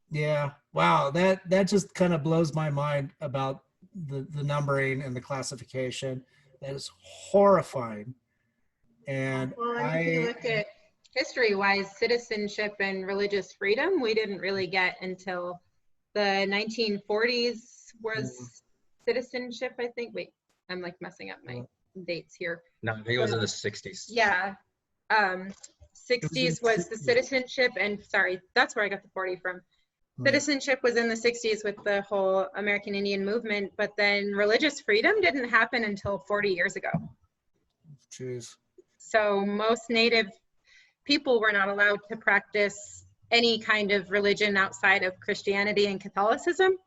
yeah, wow, that just kind of blows my mind about the numbering and the classification. That is horrifying. And well, if you look at history-wise, citizenship and religious freedom, we didn't really get until the 1940s was citizenship, I think. Wait, I'm like messing up my dates here. No, I think it was in the 60s. Yeah. 60s was the citizenship, and sorry, that's where I got the 40 from. Citizenship was in the 60s with the whole American Indian movement, but then religious freedom didn't happen until 40 years ago. Jeez. So most Native people were not allowed to practice any kind of religion outside of Christianity and Catholicism.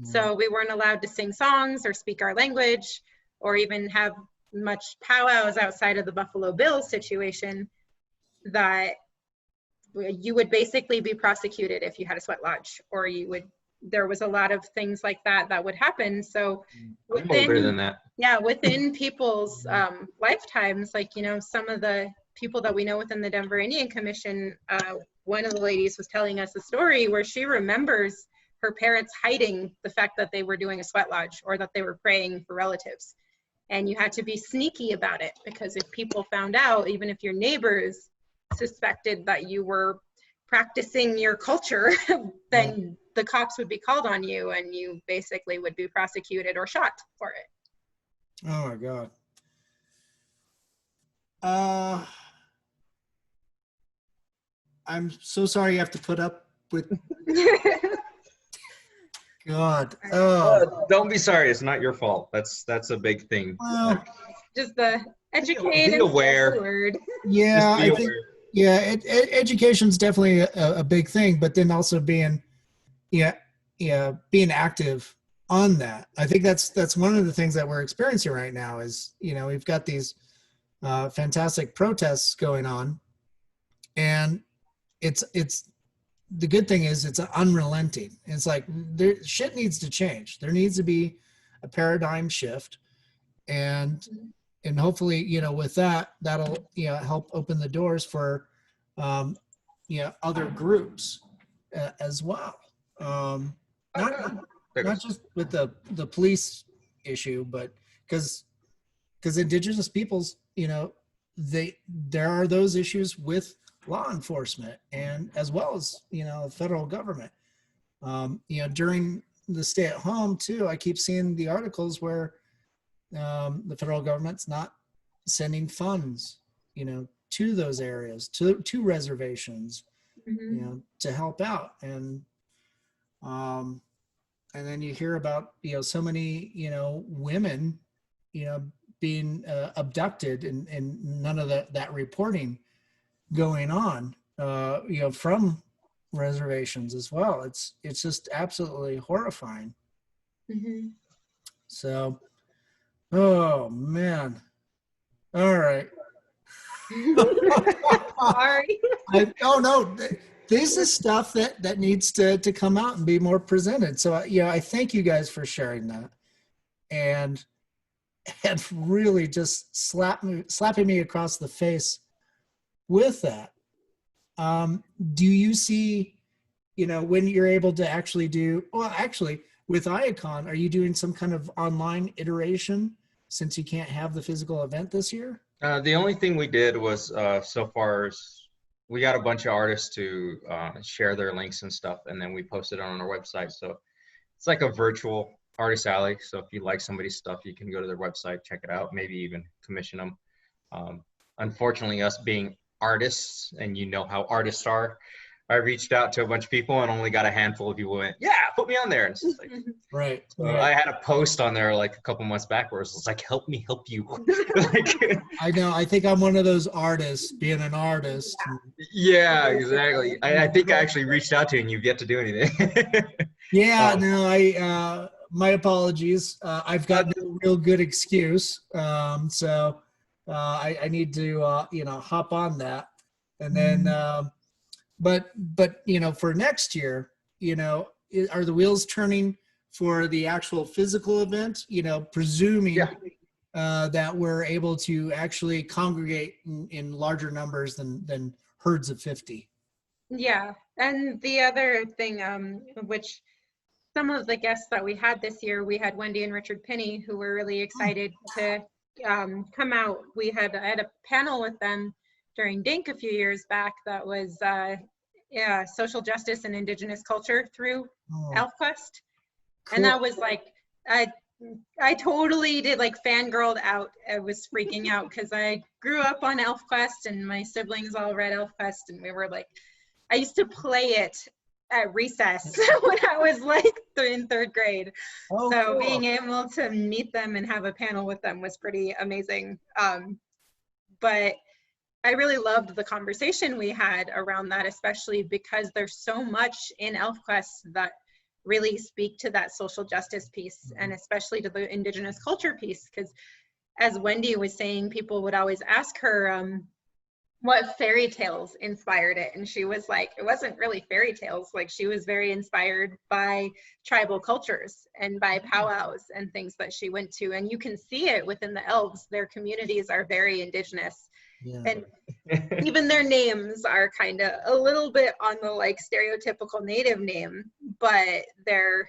So we weren't allowed to sing songs or speak our language or even have much powwows outside of the Buffalo Bills situation, that you would basically be prosecuted if you had a sweat lodge, or there was a lot of things like that would happen. So within people's lifetimes, like, some of the people that we know within the Denver Indian Commission, one of the ladies was telling us a story where she remembers her parents hiding the fact that they were doing a sweat lodge or that they were praying for relatives. And you had to be sneaky about it, because if people found out, even if your neighbors suspected that you were practicing your culture, then the cops would be called on you and you basically would be prosecuted or shot for it. Oh my God. I'm so sorry you have to put up with God. Don't be sorry. It's not your fault. That's a big thing. Well, just the educated. Be aware. Word. Yeah, Just be I think. aware. Yeah, education's definitely a big thing, but then also being active on that. I think that's one of the things that we're experiencing right now is, we've got these fantastic protests going on, and it's the good thing is it's unrelenting. It's like shit needs to change. There needs to be a paradigm shift, and hopefully, with that'll, help open the doors for, other groups as well. Not just with the police issue, but because indigenous peoples, there are those issues with law enforcement and as well as, the federal government. During the stay at home too, I keep seeing the articles where the federal government's not sending funds, to those areas, to reservations, to help out. And then you hear about, so many, women, being abducted and none of that reporting going on, from reservations as well. It's just absolutely horrifying. So, oh man. All right. Sorry. Oh no, this is stuff that needs to come out and be more presented. So I thank you guys for sharing that, and really just slapping me across the face with that. Do you see, when you're able to actually with Iacon, are you doing some kind of online iteration since you can't have the physical event this year? The only thing we did was so far is we got a bunch of artists to share their links and stuff, and then we posted it on our website. So it's like a virtual artist alley. So if you like somebody's stuff, you can go to their website, check it out, maybe even commission them. Unfortunately, us being artists, and how artists are, I reached out to a bunch of people and only got a handful of people who went, yeah, put me on there. And it's just like, Right. so I had a post on there like a couple months back where it was like, help me help you. Like, I know. I think I'm one of those artists, being an artist. yeah, exactly. I think I actually reached out to you and you've yet to do anything. Yeah, no, my apologies. I've got no real good excuse. So I need to, hop on that. And then, but for next year, are the wheels turning for the actual physical event, presuming that we're able to actually congregate in larger numbers than herds of 50. Yeah, and the other thing, which some of the guests that we had this year, we had Wendy and Richard Pinney, who were really excited to come out. I had a panel with them during DINK a few years back that was social justice and indigenous culture through ElfQuest. Cool. And that was like, I totally did like fangirled out. I was freaking out because I grew up on ElfQuest and my siblings all read ElfQuest, and we were like, I used to play it at recess when I was like in third grade. So cool. Being able to meet them and have a panel with them was pretty amazing. But I really loved the conversation we had around that, especially because there's so much in ElfQuest that really speak to that social justice piece, and especially to the indigenous culture piece. Because as Wendy was saying, people would always ask her what fairy tales inspired it, and she was like, it wasn't really fairy tales. Like, she was very inspired by tribal cultures and by powwows and things that she went to, and you can see it within the elves. Their communities are very indigenous. Yeah. And even their names are kind of a little bit on the like stereotypical native name, but they're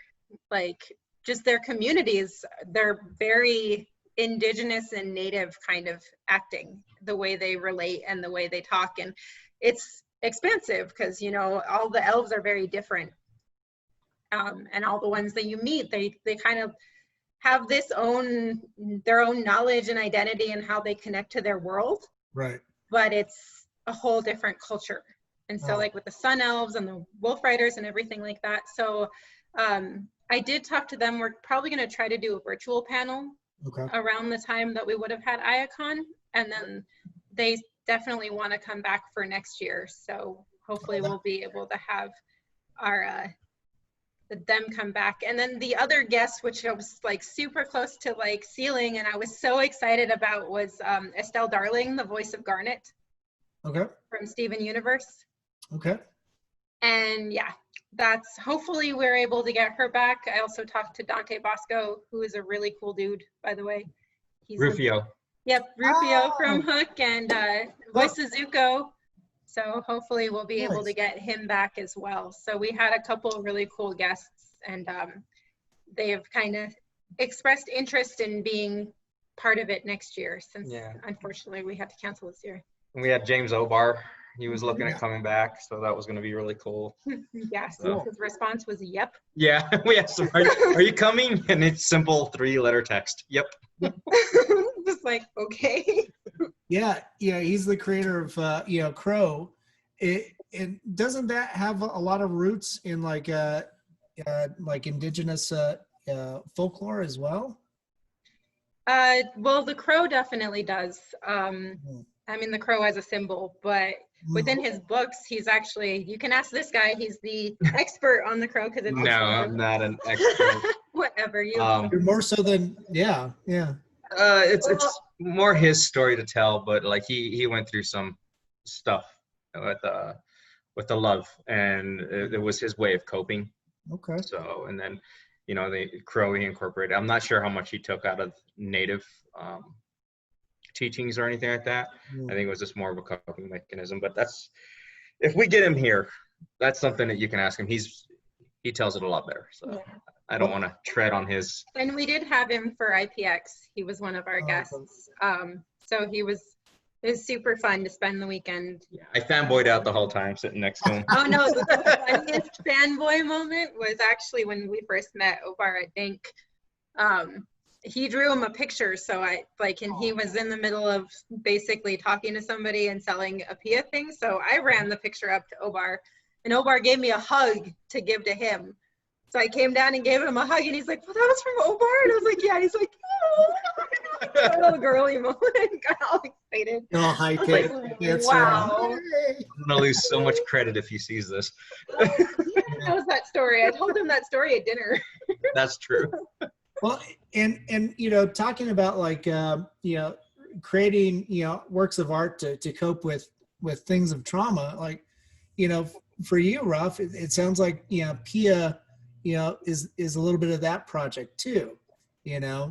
like just their communities, they're very indigenous and native kind of acting, the way they relate and the way they talk. And it's expansive because, all the elves are very different. And all the ones that you meet, they kind of have their own knowledge and identity and how they connect to their world. Right. But it's a whole different culture. And so like with the Sun Elves and the Wolf Riders and everything like that. So I did talk to them. We're probably going to try to do a virtual panel around the time that we would have had Iacon. And then they definitely want to come back for next year. So hopefully we'll be able to have them come back. And then the other guest, which I was like super close to like sealing and I was so excited about, was Estelle Darling, the voice of Garnet. From Steven Universe. And yeah, that's hopefully we're able to get her back. I also talked to Dante Bosco, who is a really cool dude, by the way. He's Rufio. Rufio from Hook and voice of Zuko. So hopefully we'll be able to get him back as well. So we had a couple of really cool guests, and they have kind of expressed interest in being part of it next year, since unfortunately we had to cancel this year. And we had James Obar. He was looking at coming back, so that was going to be really cool. So his response was, yep. Yeah, we asked him, are you coming? And it's simple 3-letter text. Yep. Just like, okay. Yeah, he's the creator of Crow. And doesn't that have a lot of roots in like indigenous folklore as well? Well, the crow definitely does. I mean, the crow as a symbol, but within his books, he's actually, you can ask this guy, he's the expert on the crow. No, I'm not an expert. Whatever you. You're more so than, yeah. It's more his story to tell, but like he went through some stuff with the love, and it was his way of coping. Okay. So, and then, the Crosier Incorporated. I'm not sure how much he took out of native teachings or anything like that. I think it was just more of a coping mechanism. But if we get him here, that's something that you can ask him. He tells it a lot better. So Yeah. I don't want to tread on his. And we did have him for IPX. He was one of our guests. So it was super fun to spend the weekend. Yeah, I fanboyed out the whole time sitting next to him. Oh no, the funniest fanboy moment was actually when we first met over at Dink. He drew him a picture, and he was in the middle of basically talking to somebody and selling a Pia thing. So I ran the picture up to Obar, and Obar gave me a hug to give to him. So I came down and gave him a hug, and he's like, "Well, that was from Obar," and I was like, "Yeah." And he's like, "Oh." A little girly moment, got all excited. Oh, hi, kid. Wow. I'm gonna lose so much credit if he sees this. He knows that story. I told him that story at dinner. That's true. Well, and talking about like creating works of art to cope with things of trauma, like for you, Ruff, it sounds like Pia is a little bit of that project too. Yeah.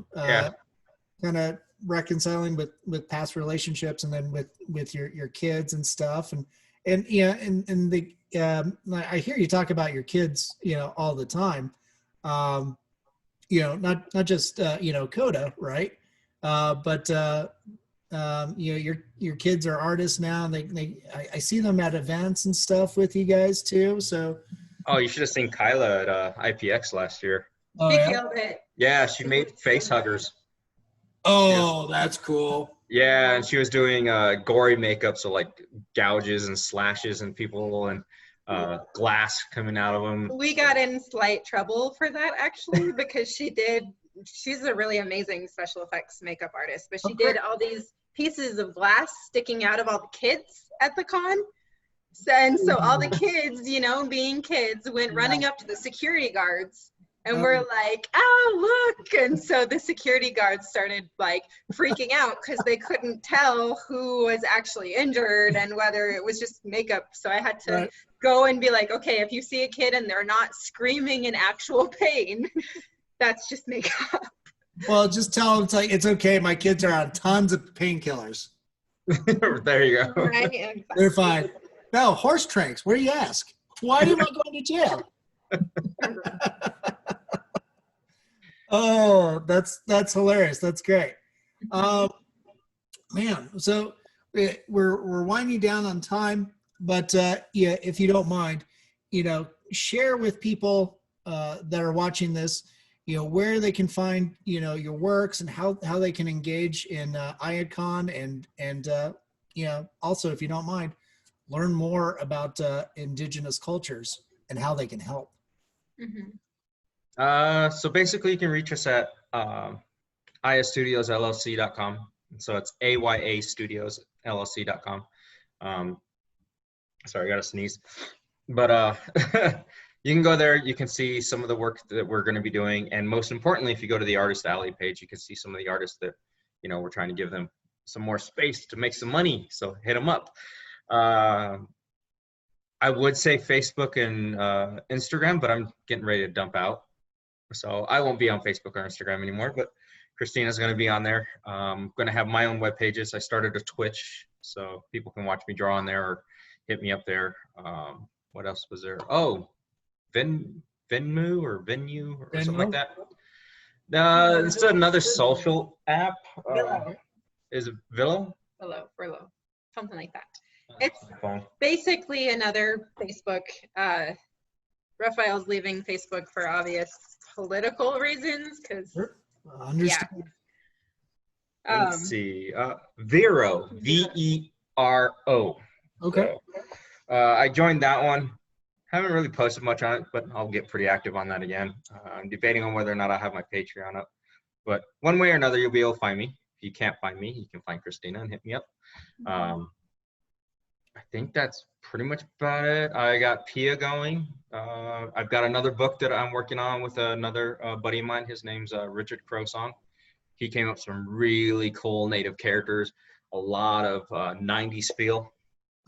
Kind of reconciling with past relationships, and then with your kids and stuff, and the I hear you talk about your kids all the time. Not just Coda, right? But your kids are artists now, and I see them at events and stuff with you guys too. So You should have seen Kyla at IPX last year. She killed it. Yeah, she made face huggers. Oh, that's cool. Yeah, and she was doing gory makeup, so like gouges and slashes and people and glass coming out of them. We got in slight trouble for that actually, because she's a really amazing special effects makeup artist, but she did all these pieces of glass sticking out of all the kids at the con. So all the kids, being kids, went running up to the security guards. And we're like, "Oh, look." And so the security guards started like freaking out because they couldn't tell who was actually injured and whether it was just makeup. So I had to go and be like, "Okay, if you see a kid and they're not screaming in actual pain, that's just makeup." Well, just tell them it's okay. My kids are on tons of painkillers. There you go. Right? Exactly. They're fine. No, horse tranks. What do you ask? Why do you want going to jail? Oh, that's hilarious. That's great. Man, so we're winding down on time, but if you don't mind, share with people that are watching this, where they can find your works and how they can engage in IADCon, and also, if you don't mind, learn more about indigenous cultures and how they can help. Mm-hmm. So basically you can reach us at ayastudiosllc.com. So it's AYAstudiosllc.com. Sorry, I got to sneeze. But you can go there. You can see some of the work that we're going to be doing. And most importantly, if you go to the Artist Alley page, you can see some of the artists that, we're trying to give them some more space to make some money. So hit them up. I would say Facebook and Instagram, but I'm getting ready to dump out. So I won't be on Facebook or Instagram anymore, but Kristina's going to be on there. I'm going to have my own web pages. I started a Twitch, so people can watch me draw on there or hit me up there. What else was there? Oh, Venmo or something like that. It's another social app. Is it Villo? Villo, something like that. It's basically another Facebook. Rafael's leaving Facebook for obvious political reasons, because let's see, Vero, VERO. Okay. So, I joined that one. Haven't really posted much on it, but I'll get pretty active on that again. I'm debating on whether or not I have my Patreon up, but one way or another, you'll be able to find me. If you can't find me, you can find Kristina and hit me up. I think that's pretty much about it. I got Pia going. I've got another book that I'm working on with another buddy of mine. His name's Richard Crosong. He came up with some really cool native characters, a lot of 90s feel.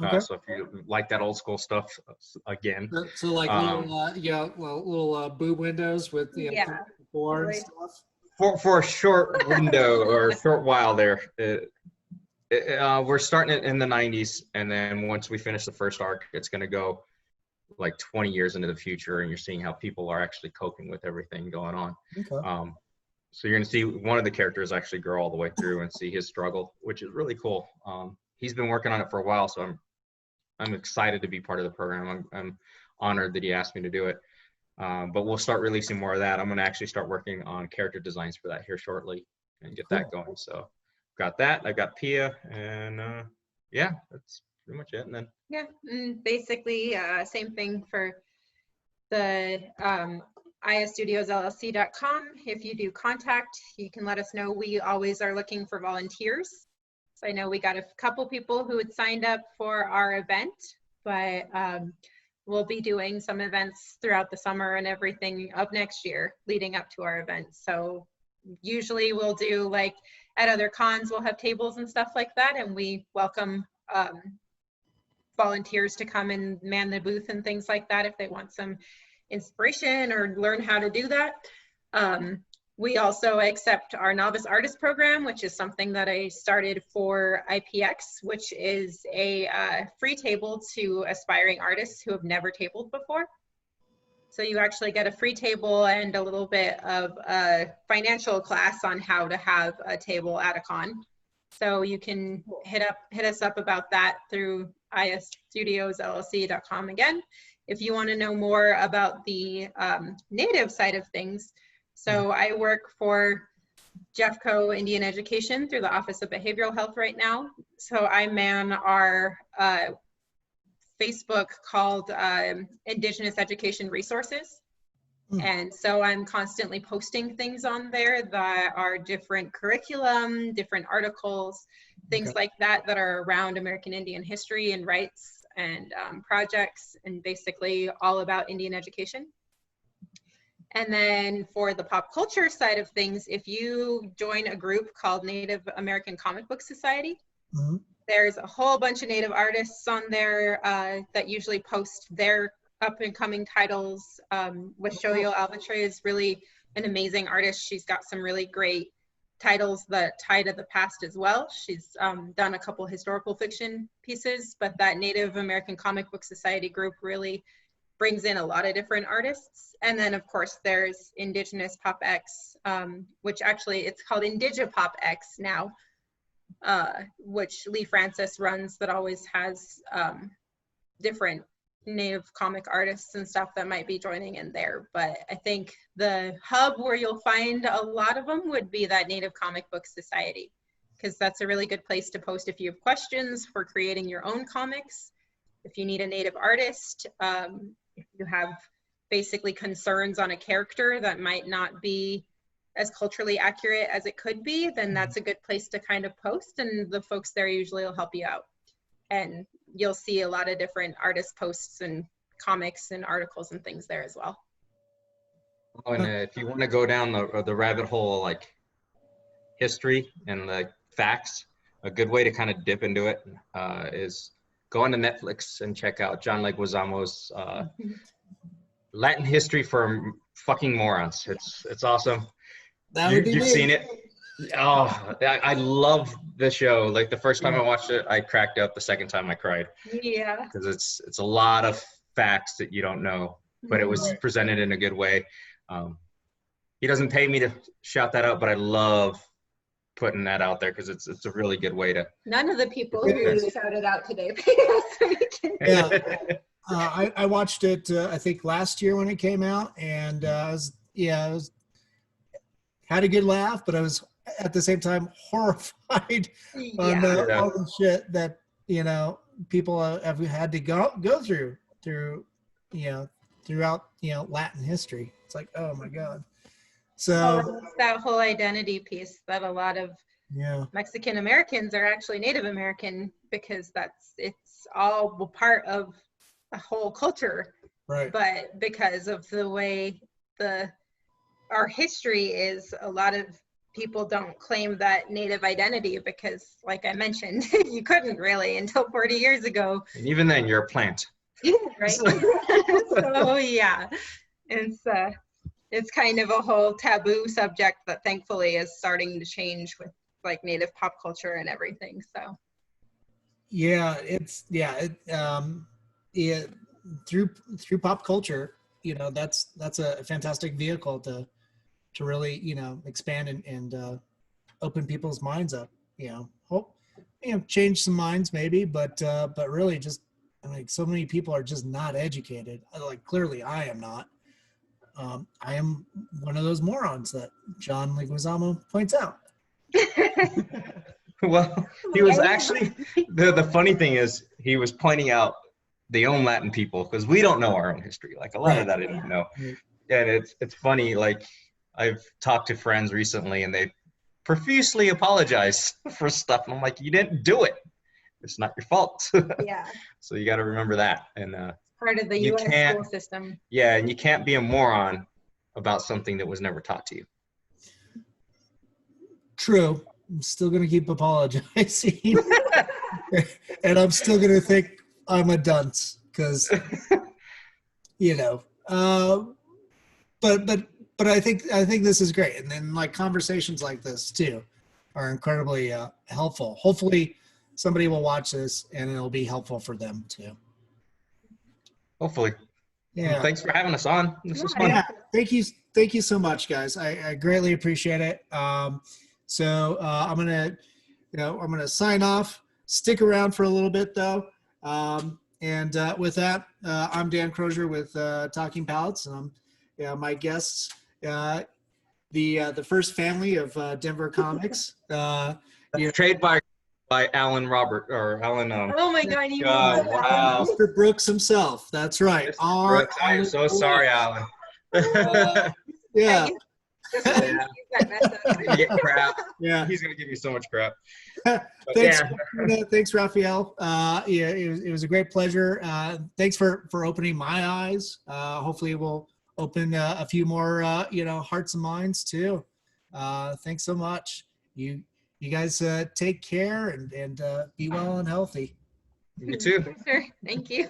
Okay. So if you like that old school stuff, again. So like little boob windows with Yeah, four and totally. stuff. For a short window or a short while there, we're starting it in the 90s, and then once we finish the first arc, it's going to go like 20 years into the future, and you're seeing how people are actually coping with everything going on. Okay. So you're going to see one of the characters actually grow all the way through and see his struggle, which is really cool. He's been working on it for a while, so I'm excited to be part of the program. I'm honored that he asked me to do it. But we'll start releasing more of that. I'm going to actually start working on character designs for that here shortly and get that going. So got that. I got Pia, and yeah, that's pretty much it. And then Yeah, and basically same thing for the isstudiosllc.com. If you do contact, you can let us know. We always are looking for volunteers. So I know we got a couple people who had signed up for our event, but we'll be doing some events throughout the summer and everything of next year leading up to our event. So usually we'll do, like at other cons, we'll have tables and stuff like that, and we welcome volunteers to come and man the booth and things like that if they want some inspiration or learn how to do that. We also accept our novice artist program, which is something that I started for IPX, which is a free table to aspiring artists who have never tabled before. So you actually get a free table and a little bit of a financial class on how to have a table at a con. So you can hit us up about that through isstudiosllc.com again. If you want to know more about the native side of things, so I work for Jeffco Indian Education through the Office of Behavioral Health right now. So I man our Facebook called Indigenous Education Resources. And so I'm constantly posting things on there that are different curriculum, different articles, things like that are around American Indian history and rights and projects, and basically all about Indian education. And then for the pop culture side of things, if you join a group called Native American Comic Book Society, there's a whole bunch of Native artists on there that usually post their up and coming titles. Washoyo Alvatre is really an amazing artist. She's got some really great titles that tie to the past as well. She's done a couple historical fiction pieces, but that Native American Comic Book Society group really brings in a lot of different artists. And then of course there's Indigenous Pop X, which actually it's called Indigipop X now, which Lee Francis runs, that always has different Native comic artists and stuff that might be joining in there. But I think the hub where you'll find a lot of them would be that Native Comic Book Society, because that's a really good place to post if you have questions for creating your own comics, if you need a Native artist, if you have basically concerns on a character that might not be as culturally accurate as it could be, then that's a good place to kind of post, and the folks there usually will help you out. And you'll see a lot of different artist posts and comics and articles and things there as well. Oh, and if you want to go down the rabbit hole, like history and like facts, a good way to kind of dip into it is go onto Netflix and check out John Leguizamo's Latin History for Fucking Morons. It's awesome. You've seen it. Oh, I love the show. Like the first time I watched it, I cracked up. The second time I cried. Yeah. Because it's a lot of facts that you don't know, but it was presented in a good way. He doesn't pay me to shout that out, but I love putting that out there because it's a really good way to. None of the people who shouted out today. I watched it I think last year when it came out, and I was had a good laugh, but I was at the same time horrified on all the shit that people have had to go through throughout Latin history. It's like, oh my God. So it's that whole identity piece that a lot of Yeah. Mexican Americans are actually Native American because it's all part of a whole culture. Right. But because of the way our history is, a lot of people don't claim that Native identity because, like I mentioned, you couldn't really until 40 years ago. And even then, you're a plant. Right. So yeah, it's kind of a whole taboo subject that thankfully is starting to change with like Native pop culture and everything. So Yeah, through pop culture, that's a fantastic vehicle to really, expand and open people's minds up, hope, change some minds maybe, but really just, like, so many people are just not educated. Like, clearly I am not. I am one of those morons that John Leguizamo points out. Well, he was actually, the funny thing is, he was pointing out the own Latin people, because we don't know our own history. Like, a lot of that I didn't know. Right. And it's funny, like, I've talked to friends recently and they profusely apologize for stuff. And I'm like, you didn't do it. It's not your fault. yeah, So you got to remember that. And part of the You U.S. can't- school system. yeah, and you can't be a moron about something that was never taught to you. True. I'm still going to keep apologizing. And I'm still going to think I'm a dunce because, but I think this is great. And then, like, conversations like this too are incredibly helpful. Hopefully somebody will watch this and it'll be helpful for them too. Hopefully. Yeah. Thanks for having us on. This was fun. Yeah. Thank you so much, guys. I greatly appreciate it. So I'm gonna sign off. Stick around for a little bit though. And with that, I'm Dan Crosier with Talking Palettes, and I'm my guests, the first family of Denver comics. Trade by Alan Robert or Alan. Oh my God! You God, wow. Mr. Brooks himself. That's right. Mr. Brooks, I am so sorry, Alan. Yeah. Just use that method. Get crap. Yeah. He's gonna give you so much crap. Thanks, Yeah. thanks, Rafael. Yeah, it was a great pleasure. Thanks for opening my eyes. Hopefully, we'll open a few more, hearts and minds too. Thanks so much. You guys take care and be well and healthy. You too. Sure. Thank you.